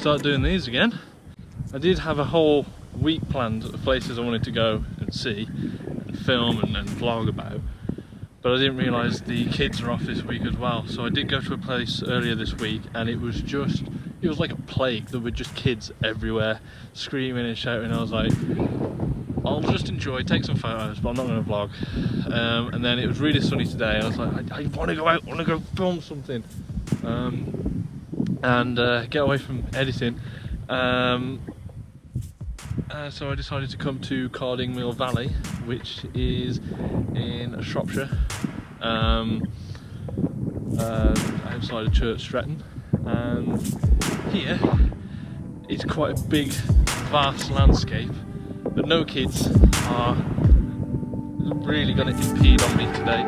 start doing these again. I did have a whole week planned of places I wanted to go and see and film and vlog about, but I didn't realise the kids are off this week as well. So I did go to a place earlier this week and it was like a plague. There were just kids everywhere screaming and shouting. I was like, I'll just enjoy, take some photos, but I'm not going to vlog. And then it was really sunny today. I was like, I want to go out, I want to go film something, and get away from editing. So I decided to come to Cardingmill Valley, which is in Shropshire, outside of Church Stretton. And here it's quite a big, vast landscape, but no kids are really going to impede on me today.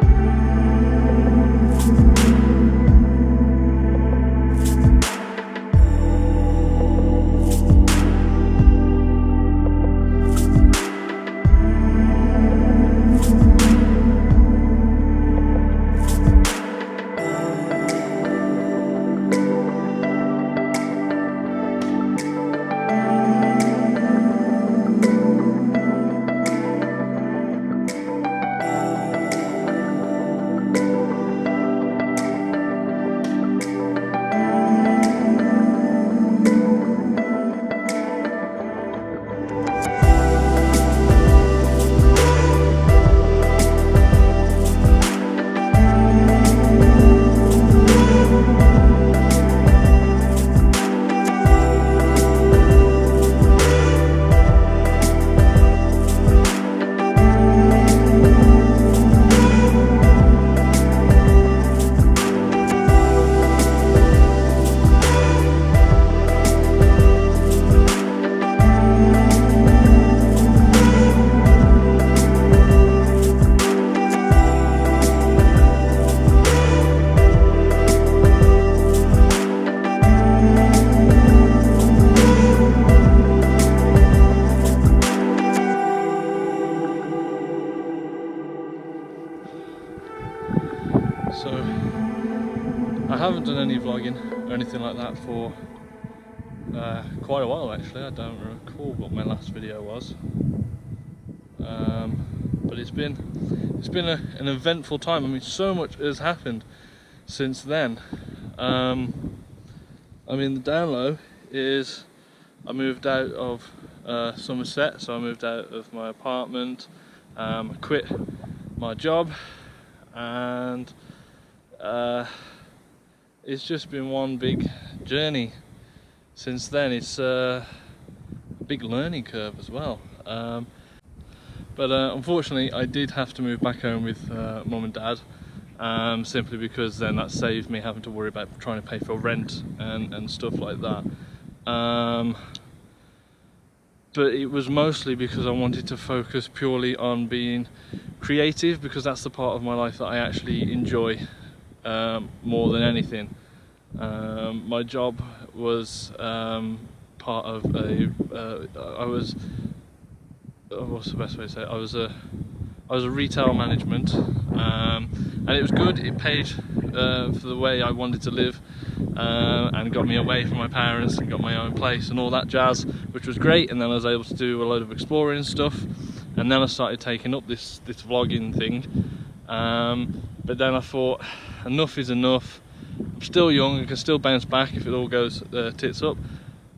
So I haven't done any vlogging or anything like that for quite a while actually. I don't recall what my last video was, but it's been an eventful time. I mean, so much has happened since then. I mean, the down low is I moved out of Somerset, so I moved out of my apartment, I quit my job, and it's just been one big journey since then. It's a big learning curve as well, but unfortunately I did have to move back home with mum and dad, simply because then that saved me having to worry about trying to pay for rent and stuff like that. But it was mostly because I wanted to focus purely on being creative, because that's the part of my life that I actually enjoy more than anything. My job was part of what's the best way to say it? I was a retail management, and it was good. It paid for the way I wanted to live, and got me away from my parents and got my own place and all that jazz, which was great. And then I was able to do a load of exploring stuff, and then I started taking up this vlogging thing. But then I thought, enough is enough. I'm still young, I can still bounce back if it all goes tits up.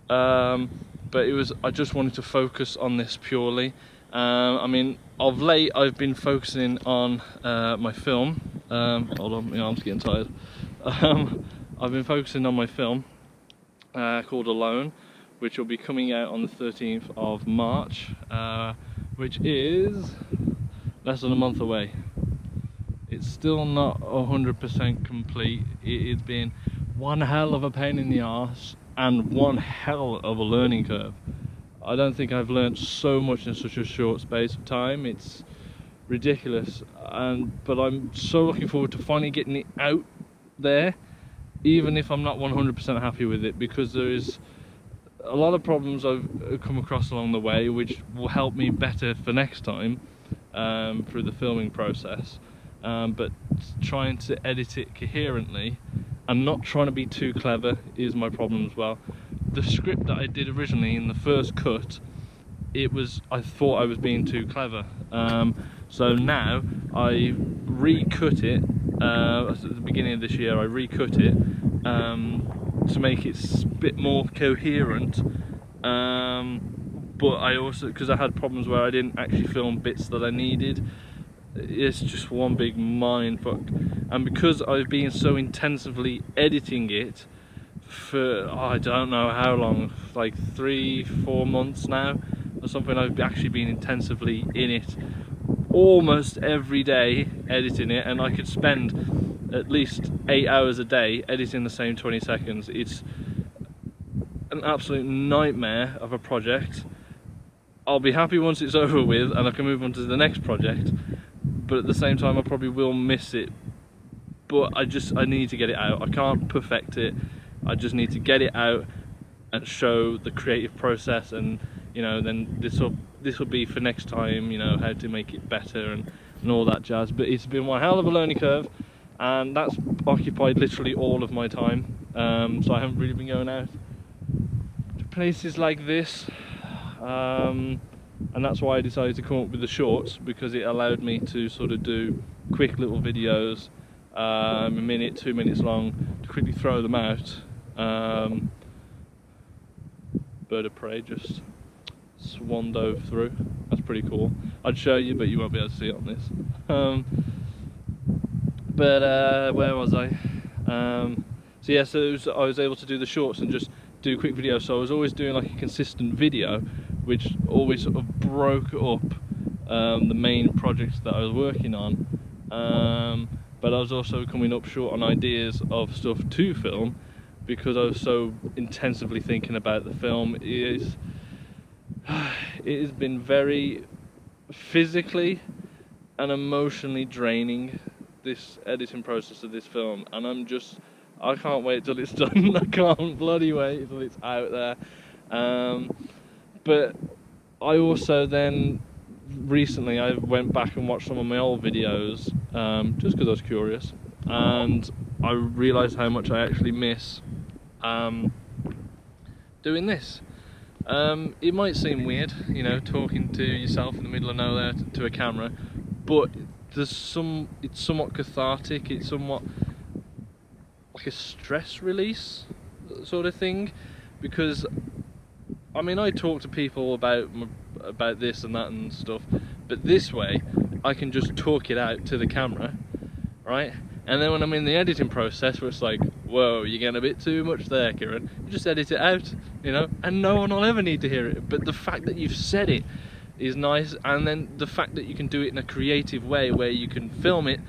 But I just wanted to focus on this purely. I mean, of late I've been focusing on my film. Hold on, my arm's getting tired. I've been focusing on my film called Alone, which will be coming out on the 13th of March, which is less than a month away. It's still not 100% complete. It has been one hell of a pain in the arse and one hell of a learning curve. I don't think I've learned so much in such a short space of time. It's ridiculous, but I'm so looking forward to finally getting it out there, even if I'm not 100% happy with it, because there is a lot of problems I've come across along the way which will help me better for next time through the filming process. But trying to edit it coherently and not trying to be too clever is my problem as well. the script that I did originally in the first cut, I thought I was being too clever. So now I recut it at the beginning of this year. I recut it to make it a bit more coherent. But I also, because I had problems where I didn't actually film bits that I needed. It's just one big mindfuck. And because I've been so intensively editing it for, I don't know how long, like 3-4 months now or something, I've actually been intensively in it almost every day editing it, and I could spend at least 8 hours a day editing the same 20 seconds. It's an absolute nightmare of a project. I'll be happy once it's over with and I can move on to the next project, but at the same time I probably will miss it. But I need to get it out. I can't perfect it. I just need to get it out and show the creative process, and you know, then this will be for next time, you know, how to make it better and all that jazz. But it's been one hell of a learning curve, and that's occupied literally all of my time. So I haven't really been going out to places like this, and that's why I decided to come up with the shorts, because it allowed me to sort of do quick little videos, a minute, 2 minutes long, to quickly throw them out. Bird of prey just swan dove through. That's pretty cool. I'd show you, but you won't be able to see it on this. Where was I? So yeah, I was able to do the shorts and just do quick videos. So I was always doing like a consistent video, which always sort of broke up the main projects that I was working on. But I was also coming up short on ideas of stuff to film, because I was so intensively thinking about the film. It has been very physically and emotionally draining, this editing process of this film, and I can't wait till it's done. I can't bloody wait till it's out there. But I also then recently I went back and watched some of my old videos, just because I was curious, and I realised how much I actually miss doing this. It might seem weird, you know, talking to yourself in the middle of nowhere to a camera, but it's somewhat cathartic. It's somewhat like a stress release sort of thing, because I mean, I talk to people about this and that and stuff, but this way I can just talk it out to the camera, right? And then when I'm in the editing process, where it's like, whoa, you're getting a bit too much there, Kieran, you just edit it out, you know, and no one will ever need to hear it. But the fact that you've said it is nice, and then the fact that you can do it in a creative way, where you can film it,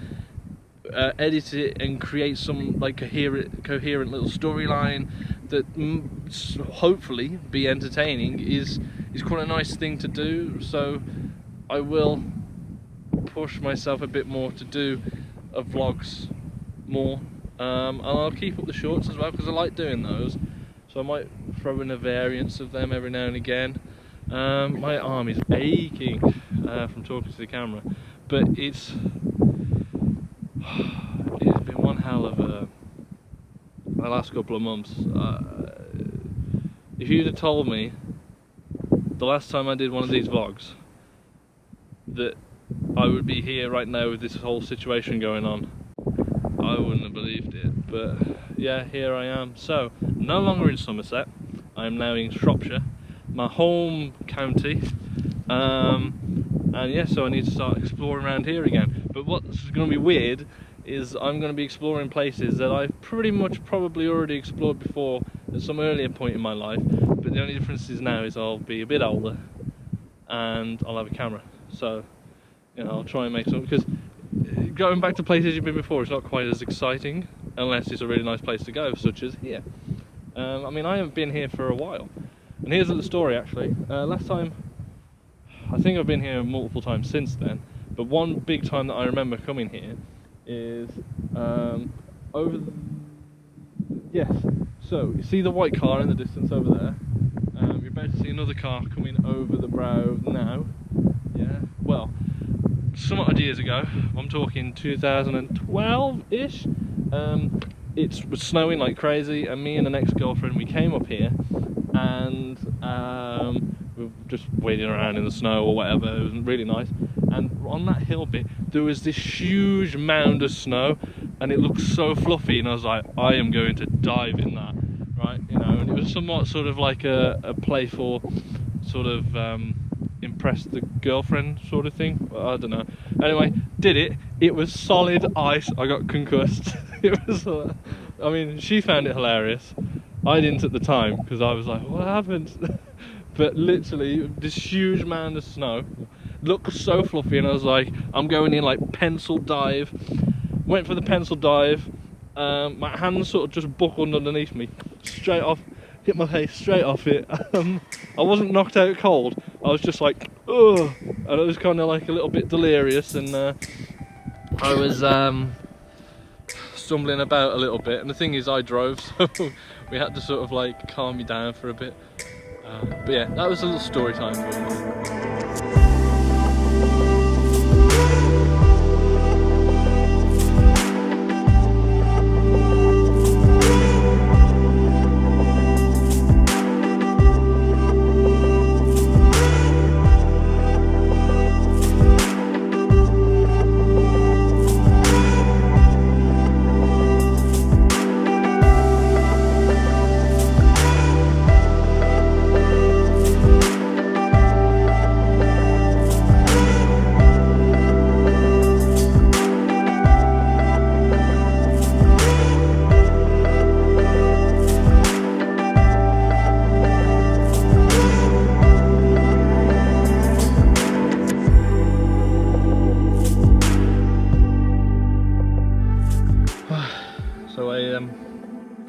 edit it, and create some like coherent little storyline that hopefully be entertaining, is quite a nice thing to do. So I will push myself a bit more to do vlogs more, and I'll keep up the shorts as well, because I like doing those. So I might throw in a variance of them every now and again. My arm is aching from talking to the camera, but it's been one hell of the last couple of months. If you'd have told me the last time I did one of these vlogs that I would be here right now with this whole situation going on, I wouldn't have believed it. But yeah, here I am. So, no longer in Somerset, I'm now in Shropshire, my home county, and yeah, so I need to start exploring around here again. But what's going to be weird is I'm going to be exploring places that I've pretty much probably already explored before at some earlier point in my life, but the only difference is now is I'll be a bit older and I'll have a camera. So, you know, I'll try and make some, because going back to places you've been before is not quite as exciting unless it's a really nice place to go, such as here. I mean, I haven't been here for a while, and here's the story actually. Last time, I think I've been here multiple times since then, but one big time that I remember coming here is yes, so you see the white car in the distance over there. You're about to see another car coming over the brow now. Yeah, well, some odd years ago, I'm talking 2012-ish, it was snowing like crazy, and me and an ex-girlfriend, we came up here and we were just wading around in the snow or whatever. It was really nice. And on that hill bit, there was this huge mound of snow, and it looked so fluffy, and I was like, I am going to dive in that, right? You know, and it was somewhat sort of like a playful sort of impress the girlfriend sort of thing. I don't know. Anyway, did it. It was solid ice. I got concussed. It was. I mean, she found it hilarious. I didn't at the time because I was like, "What happened?" But literally, this huge mound of snow looked so fluffy, and I was like, "I'm going in like pencil dive." Went for the pencil dive. My hands sort of just buckled underneath me, straight off. Hit my face straight off it. I wasn't knocked out cold. I was just like, ugh, and I was kind of like a little bit delirious, and I was stumbling about a little bit. And the thing is, I drove, so we had to sort of like calm me down for a bit. But yeah, that was a little story time for me.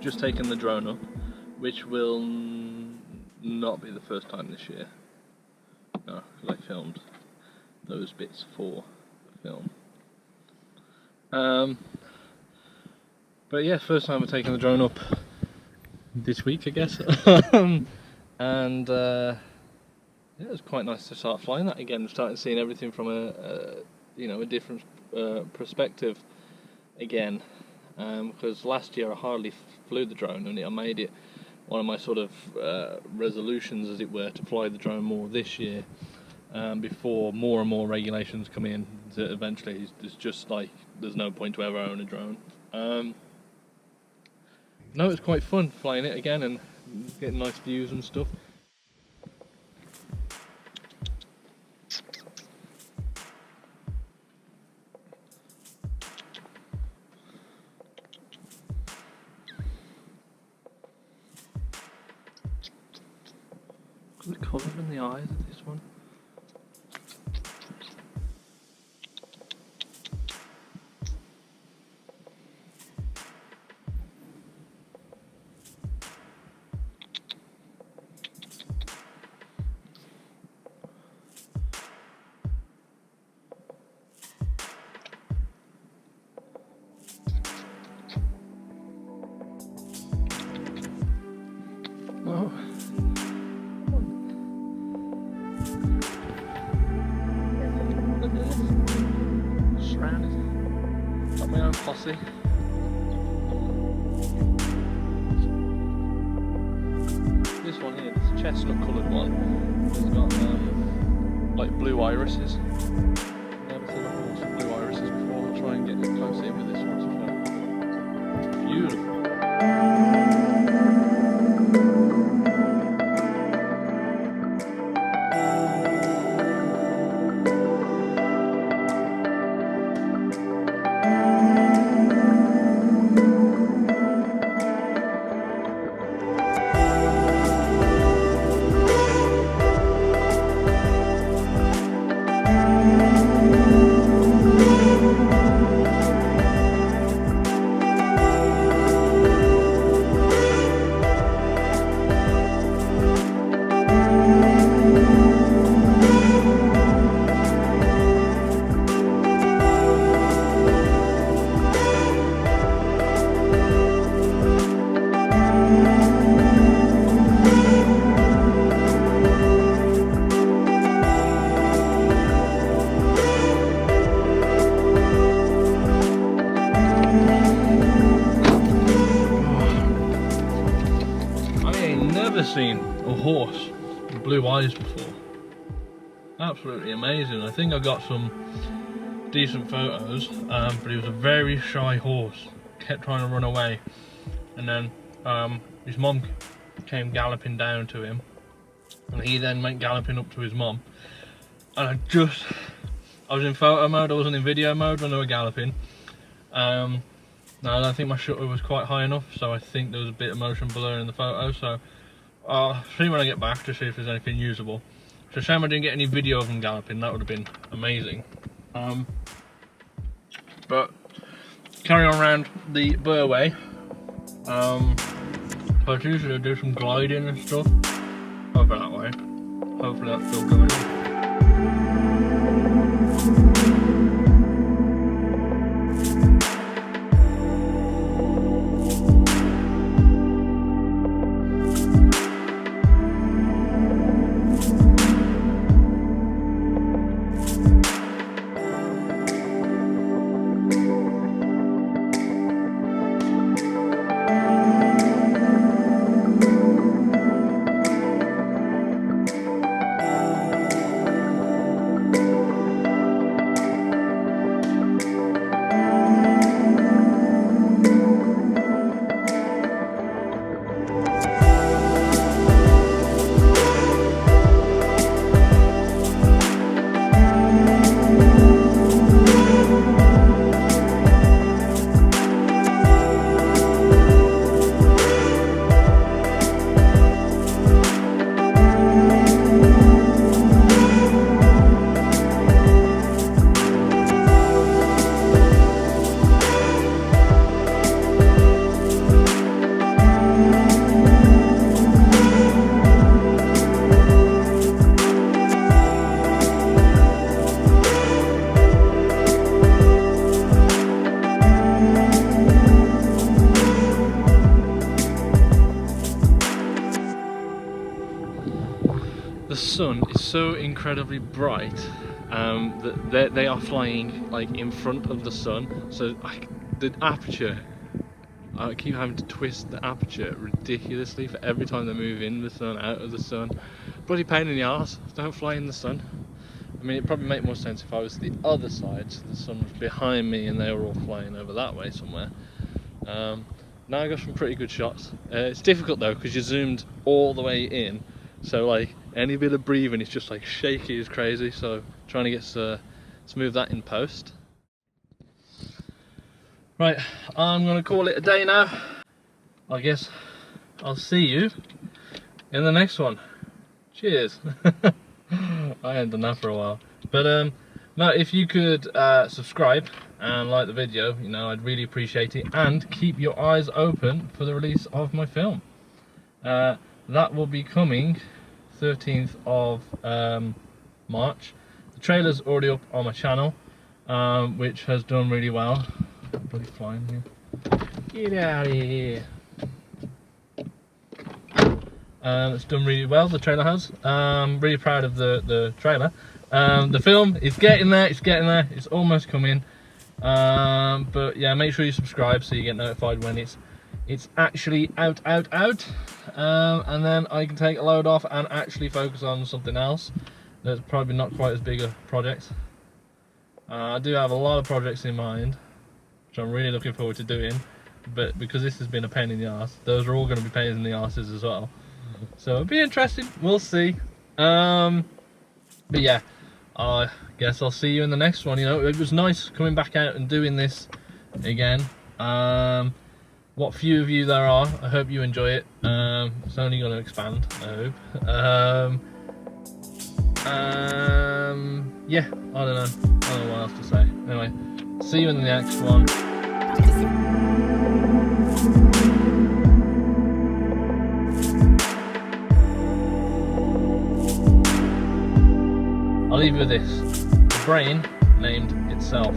Just taken the drone up, which will not be the first time this year. No, because I filmed those bits for the film. But yeah, first time we're taking the drone up this week, I guess. And yeah, it was quite nice to start flying that again, starting seeing everything from a different perspective again. Because last year I hardly flew the drone, and I made it one of my sort of resolutions, as it were, to fly the drone more this year, before more and more regulations come in. That eventually it's just like there's no point to ever own a drone. No, it's quite fun flying it again and getting nice views and stuff. The colour in the eyes of this one. Oh. Surrounded. Got my own posse. This one here, this chestnut coloured one, has got like blue irises. Never seen a horse with blue irises before. I'll try and get close in with this one. Beautiful. seen a horse with blue eyes before. Absolutely amazing. I think I got some decent photos, but he was a very shy horse. Kept trying to run away, and then his mum came galloping down to him, and he then went galloping up to his mum. And I was in photo mode, I wasn't in video mode when they were galloping. No, I don't think my shutter was quite high enough, so I think there was a bit of motion blur in the photo, so I'll see when I get back to see if there's anything usable. It's a shame I didn't get any video of them galloping, that would have been amazing. But carry on around the Burway. But usually I do some gliding and stuff over that way. Hopefully that's still going on. The sun is so incredibly bright that they are flying like in front of the sun, so the aperture, I keep having to twist the aperture ridiculously for every time they move in the sun, out of the sun. Bloody pain in the arse, don't fly in the sun. I mean, it'd probably make more sense if I was the other side, so the sun was behind me and they were all flying over that way somewhere. Now I got some pretty good shots. It's difficult though, because you're zoomed all the way in, so like any bit of breathing is just like shaky as crazy, so trying to get smooth that in post. Right, I'm gonna call it a day now. I guess I'll see you in the next one. Cheers. I haven't done that for a while, but no, if you could subscribe and like the video, you know, I'd really appreciate it, and keep your eyes open for the release of my film. That will be coming 13th of March. The trailer's already up on my channel, which has done really well. Bloody flying here. Get out of here. It's done really well, the trailer has. Really proud of the trailer. The film is getting there, it's almost coming. But yeah, make sure you subscribe so you get notified when it's actually out. And then I can take a load off and actually focus on something else that's probably not quite as big a project. I do have a lot of projects in mind, which I'm really looking forward to doing, but because this has been a pain in the arse, those are all going to be pains in the arses as well. So it'll be interesting, we'll see. But yeah, I guess I'll see you in the next one. You know, it was nice coming back out and doing this again. What few of you there are, I hope you enjoy it. It's only going to expand, I hope. Yeah, I don't know what else to say. Anyway, see you in the next one. I'll leave you with this. The brain named itself.